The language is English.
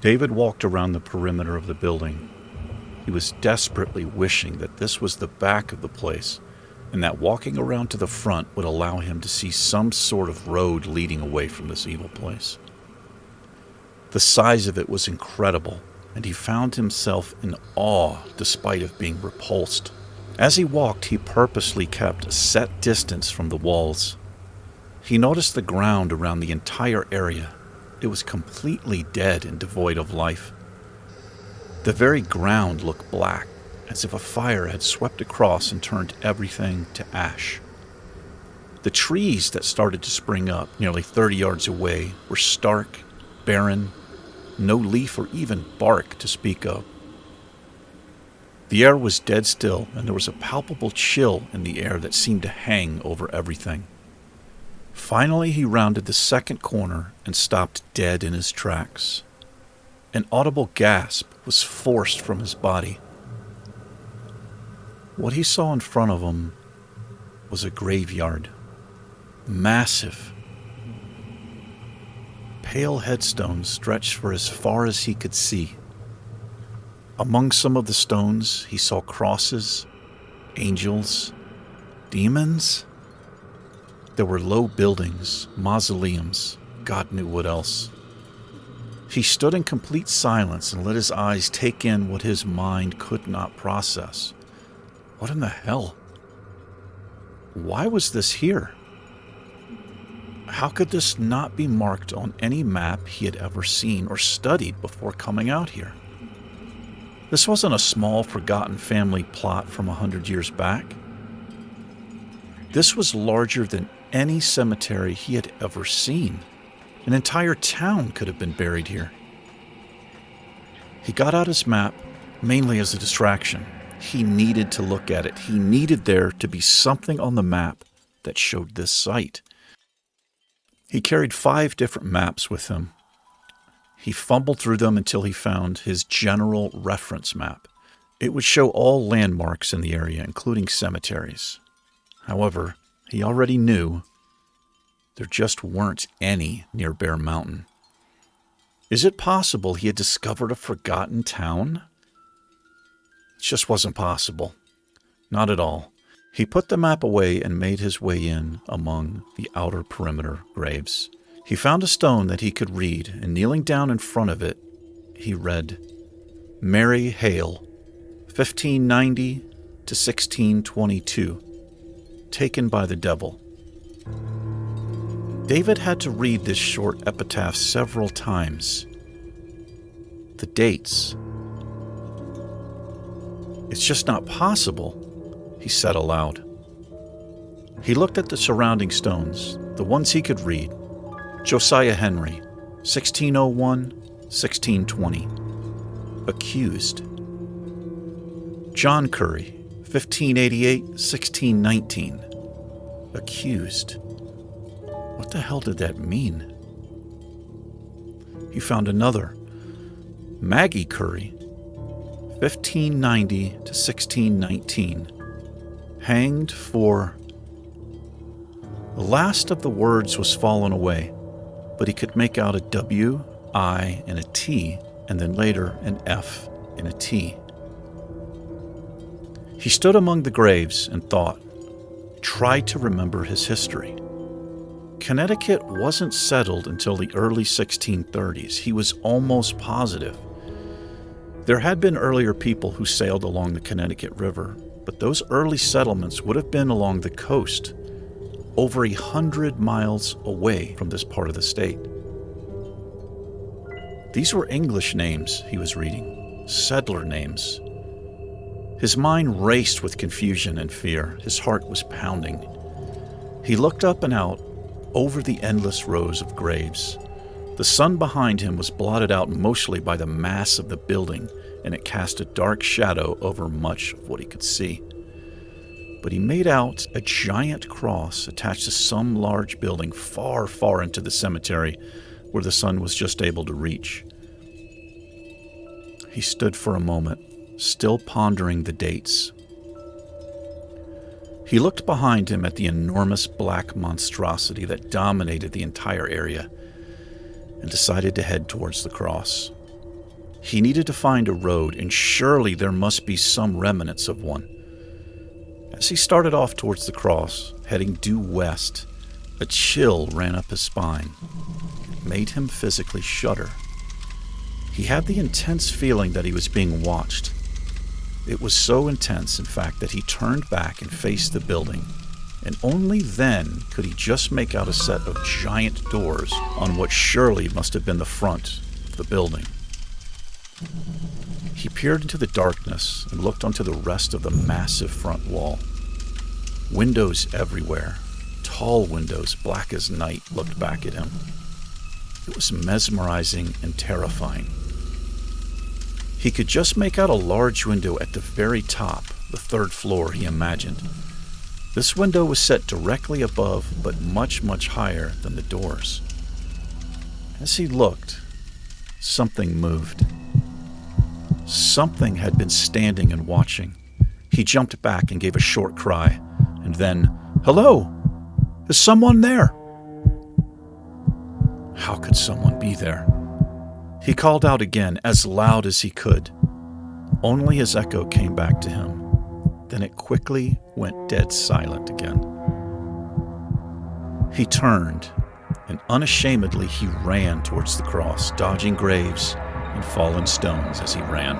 David walked around the perimeter of the building. He was desperately wishing that this was the back of the place, and that walking around to the front would allow him to see some sort of road leading away from this evil place. The size of it was incredible, and he found himself in awe despite of being repulsed. As he walked, he purposely kept a set distance from the walls. He noticed the ground around the entire area. It was completely dead and devoid of life. The very ground looked black, as if a fire had swept across and turned everything to ash. The trees that started to spring up nearly 30 yards away were stark, barren, no leaf or even bark to speak of. The air was dead still, and there was a palpable chill in the air that seemed to hang over everything. Finally, he rounded the second corner and stopped dead in his tracks. An audible gasp was forced from his body. What he saw in front of him was a graveyard. Massive. Pale headstones stretched for as far as he could see. Among some of the stones, he saw crosses, angels, demons. There were low buildings, mausoleums, God knew what else. He stood in complete silence and let his eyes take in what his mind could not process. What in the hell? Why was this here? How could this not be marked on any map he had ever seen or studied before coming out here? This wasn't a small, forgotten family plot from 100 years back. This was larger than any cemetery he had ever seen. An entire town could have been buried here. He got out his map, mainly as a distraction. He needed to look at it. He needed there to be something on the map that showed this site. He carried 5 different maps with him. He fumbled through them until he found his general reference map. It would show all landmarks in the area, including cemeteries. However, he already knew there just weren't any near Bear Mountain. Is it possible he had discovered a forgotten town? It just wasn't possible. Not at all. He put the map away and made his way in among the outer perimeter graves. He found a stone that he could read, and kneeling down in front of it, he read, Mary Hale, 1590 to 1622, taken by the devil. David had to read this short epitaph several times. The dates. It's just not possible, he said aloud. He looked at the surrounding stones, the ones he could read. Josiah Henry, 1601, 1620. Accused. John Curry, 1588, 1619. Accused. What the hell did that mean? He found another. Maggie Curry, 1590 to 1619. Hanged for... The last of the words was fallen away, but he could make out a W, I, and a T, and then later an F and a T. He stood among the graves and thought, tried to remember his history. Connecticut wasn't settled until the early 1630s. He was almost positive. There had been earlier people who sailed along the Connecticut River, but those early settlements would have been along the coast, over 100 miles away from this part of the state. These were English names he was reading, settler names. His mind raced with confusion and fear. His heart was pounding. He looked up and out over the endless rows of graves. The sun behind him was blotted out mostly by the mass of the building, and it cast a dark shadow over much of what he could see. But he made out a giant cross attached to some large building far, far into the cemetery where the sun was just able to reach. He stood for a moment, still pondering the dates. He looked behind him at the enormous black monstrosity that dominated the entire area and decided to head towards the cross. He needed to find a road, and surely there must be some remnants of one. As he started off towards the cross, heading due west, a chill ran up his spine. It made him physically shudder. He had the intense feeling that he was being watched. It was so intense, in fact, that he turned back and faced the building, and only then could he just make out a set of giant doors on what surely must have been the front of the building. He peered into the darkness and looked onto the rest of the massive front wall. Windows everywhere, tall windows, black as night, looked back at him. It was mesmerizing and terrifying. He could just make out a large window at the very top, the third floor, he imagined. This window was set directly above, but much, much higher than the doors. As he looked, something moved. Something had been standing and watching. He jumped back and gave a short cry, and then, "Hello! Is someone there?" How could someone be there? He called out again, as loud as he could. Only his echo came back to him. Then it quickly went dead silent again. He turned, and unashamedly he ran towards the cross, dodging graves and fallen stones as he ran.